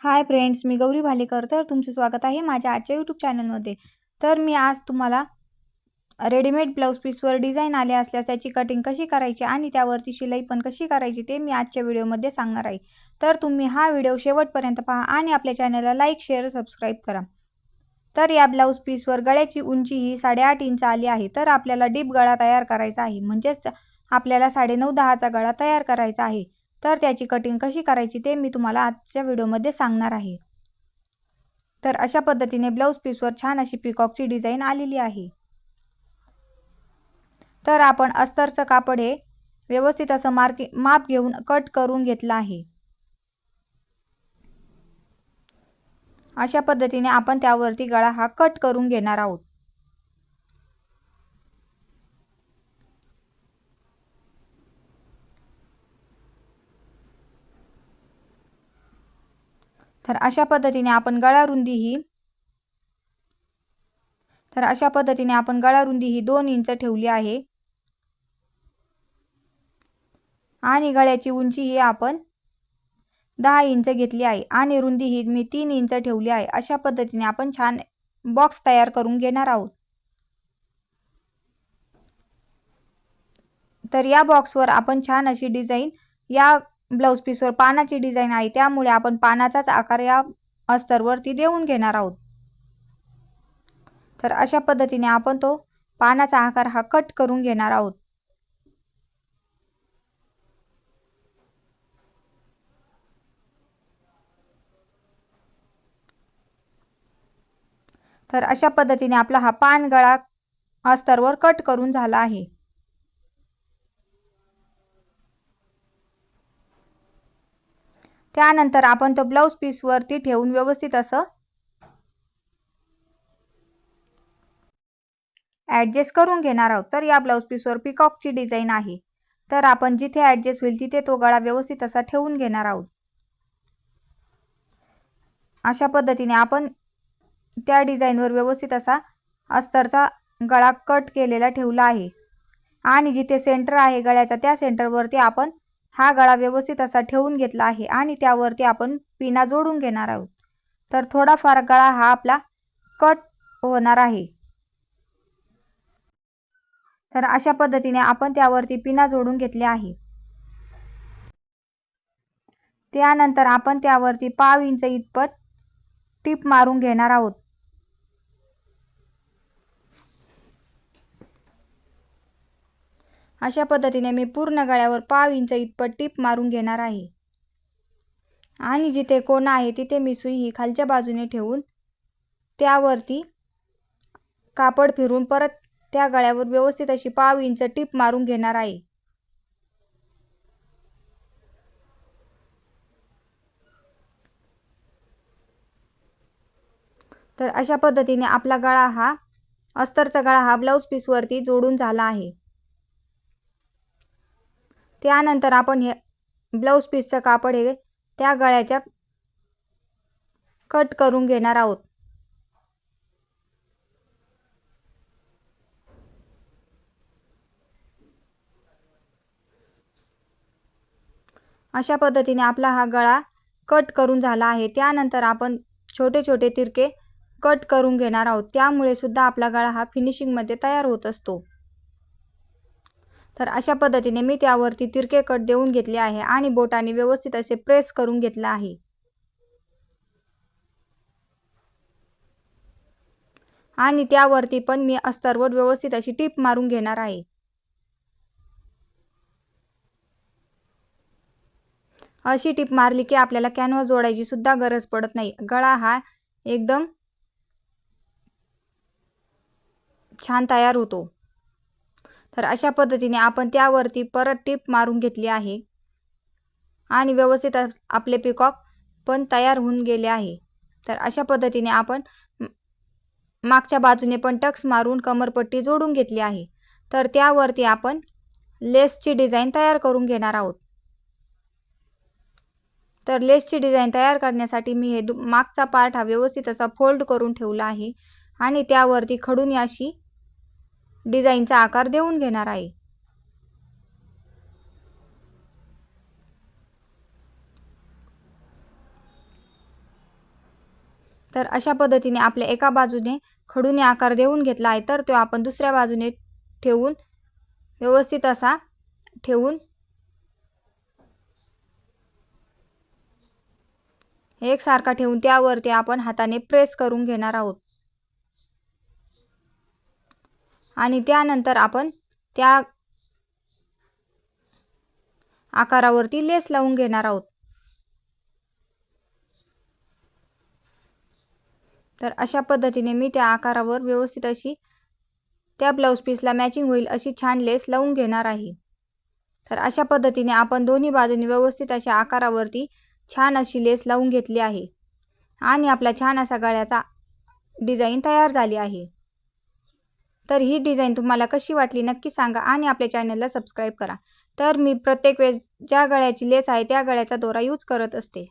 Hi friends, मी गौरी भालेकर. तर तुमचे स्वागत आहे माझ्या आजच्या यूट्यूब चॅनलमध्ये. तर मी आज तुम्हाला रेडीमेड ब्लाऊज पीसवर डिझाईन आले असल्यास त्याची कटिंग कशी करायची आणि त्यावरती शिलाई पण कशी करायची ते मी आजच्या व्हिडिओमध्ये सांगणार आहे. तर तुम्ही हा व्हिडिओ शेवटपर्यंत पहा आणि आपल्या चॅनलला लाईक, शेअर, सबस्क्राईब करा. तर या ब्लाऊज पीसवर गळ्याची उंची ही 8.5 इंच आली आहे. तर आपल्याला डीप गळा तयार करायचा आहे, म्हणजेच आपल्याला 9.5-10चा गळा तयार करायचा आहे. तर त्याची कटिंग कशी करायची ते मी तुम्हाला आजच्या व्हिडिओमध्ये सांगणार आहे. तर अशा पद्धतीने ब्लाऊज पीसवर छान अशी पिकॉकची डिझाईन आलेली आहे. तर आपण अस्तरचं कापड हे व्यवस्थित असं माप घेऊन कट करून घेतलं आहे. अशा पद्धतीने आपण त्यावरती गळा हा कट करून घेणार आहोत. तर अशा पद्धतीने आपण गळा रुंदी ही 2 इंच ठेवली आहे आणि गळ्याची उंची ही आपण 10 इंच घेतली आहे आणि रुंदी ही मी 3 इंच ठेवली आहे. अशा पद्धतीने आपण छान बॉक्स तयार करून घेणार आहोत. तर या बॉक्सवर आपण छान अशी डिझाईन, या ब्लाऊज पीसवर पानाची डिझाईन आहे, त्यामुळे आपण पानाचाच आकार या अस्तरवरती देऊन घेणार आहोत. तर अशा पद्धतीने आपण तो पानाचा आकार हा कट करून घेणार आहोत. तर अशा पद्धतीने आपला हा पान गळा अस्तरवर कट करून झाला आहे. त्यानंतर आपण तो ब्लाऊज पीस वरती ठेवून व्यवस्थित असं ॲडजस्ट करून घेणार आहोत. तर या ब्लाऊज पीसवर पिकॉकची डिझाईन आहे, तर आपण जिथे ॲडजस्ट होईल तिथे तो गळा व्यवस्थित असा ठेवून घेणार आहोत. अशा पद्धतीने आपण त्या डिझाईनवर व्यवस्थित असा अस्तरचा गळा कट केलेला ठेवला आहे आणि जिथे सेंटर आहे गळ्याचा त्या सेंटरवरती आपण हा गळा व्यवस्थित असा ठेवून घेतला आहे आणि त्यावरती आपण पिना जोडून घेणार आहोत. तर थोडाफार गळा हा आपला कट होणार आहे. तर अशा पद्धतीने आपण त्यावरती पिना जोडून घेतले आहे. त्यानंतर आपण त्यावरती पाव इंच इतपत टीप मारून घेणार आहोत. अशा पद्धतीने मी पूर्ण गळ्यावर पाव इंच इतपत टीप मारून घेणार आहे आणि जिथे कोना आहे तिथे मी सुई ही खालच्या बाजूने ठेवून त्यावरती कापड फिरून परत त्या गळ्यावर व्यवस्थित अशी पाव इंच टीप मारून घेणार आहे. तर अशा पद्धतीने आपला गळा हा अस्तरचा गळा हा ब्लाऊज पीसवरती जोडून झाला आहे. त्यानंतर आपण हे ब्लाऊज पीसचं कापड हे त्या गळ्याच्या कट करून घेणार आहोत. अशा पद्धतीने आपला हा गळा कट करून झाला आहे. त्यानंतर आपण छोटे छोटे तिरके कट करून घेणार आहोत, त्यामुळे सुद्धा आपला गळा हा फिनिशिंगमध्ये तयार होत असतो. तर अशा पद्धतीने मी त्यावरती तिरके कट देऊन घेतले आहे आणि बोटाने व्यवस्थित असे प्रेस करून घेतले आहे. आणि त्यावरती पण मी अस्तरवर व्यवस्थित अशी टीप मारून घेणार आहे. अशी टीप मारली की आपल्याला कॅनव्हास जोडायची सुद्धा गरज पडत नाही. गळा हा एकदम छान तयार होतो. तर अशा पद्धतीने आपण त्यावरती परत टीप मारून घेतली आहे आणि व्यवस्थित आपले पिकॉक पण तयार होऊन गेले आहे. तर अशा पद्धतीने आपण मागच्या बाजूने पण टक्स मारून कमरपट्टी जोडून घेतली आहे. तर त्यावरती आपण लेसची डिझाईन तयार करून घेणार आहोत. तर लेसची डिझाईन तयार करण्यासाठी मी हे मागचा पार्ट हा व्यवस्थित असा फोल्ड करून ठेवला आहे आणि त्यावरती खडून अशी डिझाईनचा आकार देऊन घेणार आहे. तर अशा पद्धतीने आपल्या एका बाजूने खडूने आकार देऊन घेतला आहे, तर तो आपण दुसऱ्या बाजूने ठेवून व्यवस्थित असा ठेवून एकसारखा ठेवून त्यावरती आपण हाताने प्रेस करून घेणार आहोत आणि त्यानंतर आपण त्या आकारावरती लेस लावून घेणार आहोत। तर अशा पद्धतीने मी त्या आकारावर व्यवस्थित अशी त्या ब्लाउज पीसला मॅचिंग होईल अशी छान लेस लावून घेणार आहे। तर अशा पद्धतीने आपण दोन्ही बाजूंनी व्यवस्थित अशा आकारावरती छान अशी लेस लावून घेतली आहे आणि आपला छान असा गळ्याचा डिझाइन तयार झाली आहे। तर ही डिझाइन तुम्हाला कशी वाटली नक्की सांगा आणि आपल्या चॅनलला सबस्क्राइब करा। तर मी प्रत्येक वेळेस ज्या गळ्याची लेस आहे त्या गळ्याचा दोरा यूज करत असते।